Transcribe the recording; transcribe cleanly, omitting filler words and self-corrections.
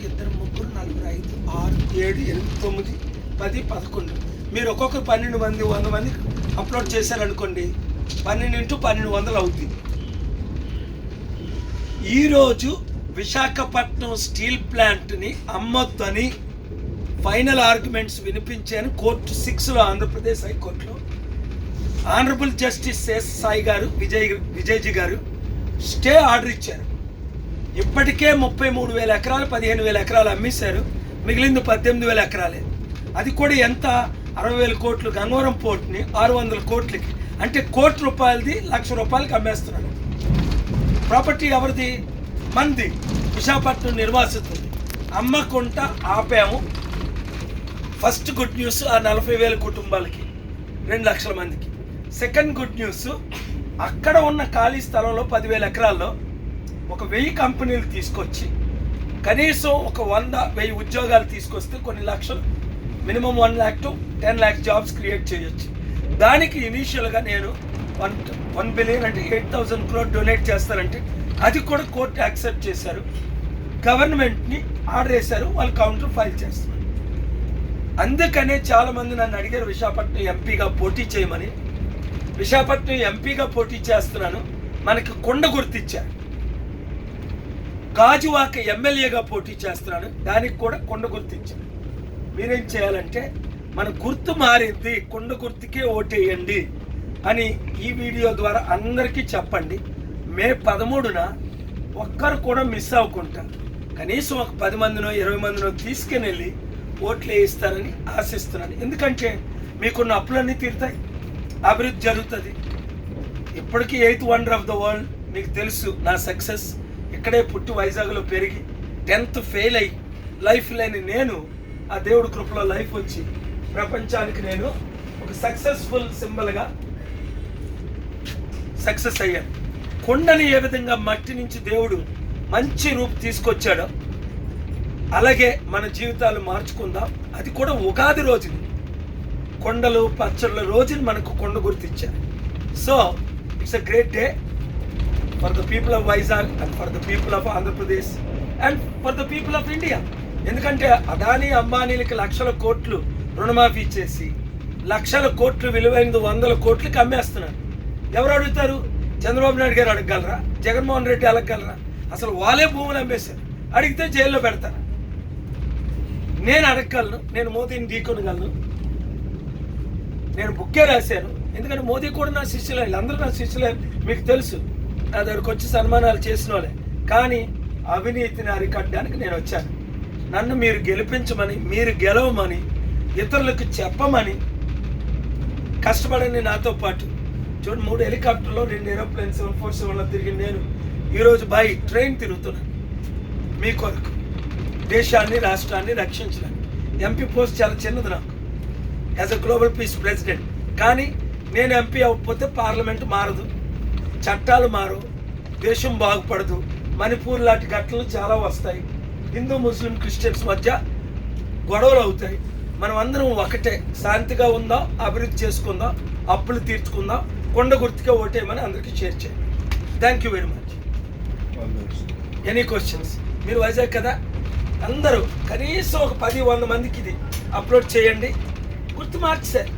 ఇద్దరు ముగ్గురు నలుగురు 5 6 7 8 9 10 11 మీరు ఒక్కొక్కరు 12 మంది 100 మంది అప్లోడ్ చేశారనుకోండి, 12 × 1200 అవుతుంది. ఈరోజు విశాఖపట్నం స్టీల్ ప్లాంట్ని అమ్మొద్దని ఫైనల్ ఆర్గ్యుమెంట్స్ వినిపించాను కోర్టు 6లో ఆంధ్రప్రదేశ్ హైకోర్టులో. ఆనరబుల్ జస్టిస్ ఎస్ సాయి గారు విజయ్జీ గారు స్టే ఆర్డర్ ఇచ్చారు. ఇప్పటికే 33,000 ఎకరాలు 15,000 ఎకరాలు అమ్మేశారు, మిగిలింది 18,000 ఎకరాలే. అది కూడా ఎంత 60,000 కోట్లు. గంగవరం పోర్ట్ని 600 కోట్లకి, అంటే ₹1,00,00,000ది ₹1,00,000 అమ్మేస్తున్నాడు. ప్రాపర్టీ ఎవరిది? మంది, విశాఖపట్నం నిర్వాసితులు. అమ్మకుండా ఆపాము. ఫస్ట్ గుడ్ న్యూస్ ఆ 40,000 కుటుంబాలకి, 2 లక్షల మందికి. సెకండ్ గుడ్ న్యూస్, అక్కడ ఉన్న ఖాళీ స్థలంలో 10,000 ఎకరాల్లో ఒక 1000 కంపెనీలు తీసుకొచ్చి కనీసం ఒక 100,000 ఉద్యోగాలు తీసుకొస్తే కొన్ని లక్షలు, minimum 1 lakh to 10 lakh jobs create చేయొచ్చు. దానికి ఇనీషియల్గా నేను 1 బిలియన్ అంటే 8,000 crore డొనేట్ చేస్తానంటే అది కూడా కోర్టు యాక్సెప్ట్ చేశారు. గవర్నమెంట్ని ఆర్డర్ వేశారు, వాళ్ళు కౌంటర్ ఫైల్ చేస్తున్నారు. అందుకనే చాలామంది నన్ను అడిగారు విశాఖపట్నం ఎంపీగా పోటీ చేయమని. విశాఖపట్నం ఎంపీగా పోటీ చేస్తున్నాను, మనకి కొండ గుర్తిచ్చారు. గాజువాక ఎమ్మెల్యేగా పోటీ చేస్తున్నాను, దానికి కూడా కొండ గుర్తిచ్చారు. మీరేం చేయాలంటే మన గుర్తు మారింది, కొండ గుర్తుకే ఓటేయండి అని ఈ వీడియో ద్వారా అందరికీ చెప్పండి. మే 13న ఒక్కరు కూడా మిస్ అవ్వకుండా కనీసం ఒక 10 మందినో 20 మందినో తీసుకుని వెళ్ళి ఓట్లు వేయిస్తారని ఆశిస్తున్నాను. ఎందుకంటే మీకున్న అప్పులన్నీ తీరుతాయి, అభివృద్ధి జరుగుతుంది. ఇప్పటికీ 8th wonder of the world మీకు తెలుసు. నా సక్సెస్ ఇక్కడే పుట్టి వైజాగ్లో పెరిగి 10th ఫెయిల్ అయ్యి లైఫ్ లేని నేను ఆ దేవుడి కృపలో లైఫ్ వచ్చి ప్రపంచానికి నేను ఒక సక్సెస్ఫుల్ సింబల్గా సక్సెస్ అయ్యాను. కొండని ఏ విధంగా మట్టి నుంచి దేవుడు మంచి రూపు తీసుకొచ్చాడో అలాగే మన జీవితాలు మార్చుకుందాం. అది కూడా ఉగాది రోజుని, కొండలు పచ్చళ్ళ రోజుని మనకు కొండ గుర్తిచ్చారు. So it's a great day for the people of Vizag and for the people of Andhra Pradesh and for the people of India. ఎందుకంటే అదానీ అంబానీలకి లక్షల కోట్లు రుణమాఫీ చేసి లక్షల కోట్లు విలువైనది 100 కోట్లకి అమ్మేస్తున్నారు. ఎవరు అడుగుతారు? చంద్రబాబు నాయుడు గారు అడగగలరా? జగన్మోహన్ రెడ్డి అడగగలరా? అసలు వాళ్ళే భూములు అమ్మేశారు. అడిగితే జైల్లో పెడతారు. నేను అడగగలను, నేను మోదీని ఢీకొనగలను. నేను బుక్కే రాశాను, ఎందుకంటే మోదీ కూడా నా శిష్యులే, వీళ్ళందరూ నా శిష్యులే. మీకు తెలుసు, నా దగ్గరకు వచ్చి సన్మానాలు చేసిన వాళ్ళే. కానీ అవినీతిని అరికట్టడానికి నేను వచ్చాను. నన్ను మీరు గెలిపించమని, మీరు గెలవమని, ఇతరులకు చెప్పమని కష్టపడండి నాతో పాటు. చూడండి, 3 హెలికాప్టర్లో 2 ఏరోప్లేన్ 747లో తిరిగి నేను ఈరోజు బై ట్రైన్ తిరుగుతున్నాను మీ కొరకు, దేశాన్ని రాష్ట్రాన్ని రక్షించడానికి. ఎంపీ పోస్ట్ చాలా చిన్నది నాకు as a global peace president. కానీ నేను ఎంపీ అవ్వకపోతే పార్లమెంట్ మారదు, చట్టాలు మారవు, దేశం బాగుపడదు. మణిపూర్ లాంటి ఘటనలు చాలా వస్తాయి. హిందూ ముస్లిం క్రిస్టియన్స్ మధ్య గొడవలు అవుతాయి. మనం అందరం ఒకటే, శాంతిగా ఉందాం, అభివృద్ధి చేసుకుందాం, అప్పులు తీర్చుకుందాం, కొండ గుర్తుగా ఓటేయమని అందరికీ షేర్ చేయండి. Thank you very much. Any questions? మీరు వైజాగ్ కదా, అందరూ కనీసం ఒక 10-100 మందికి ఇది అప్లోడ్ చేయండి. గుర్తు మార్చేశారు.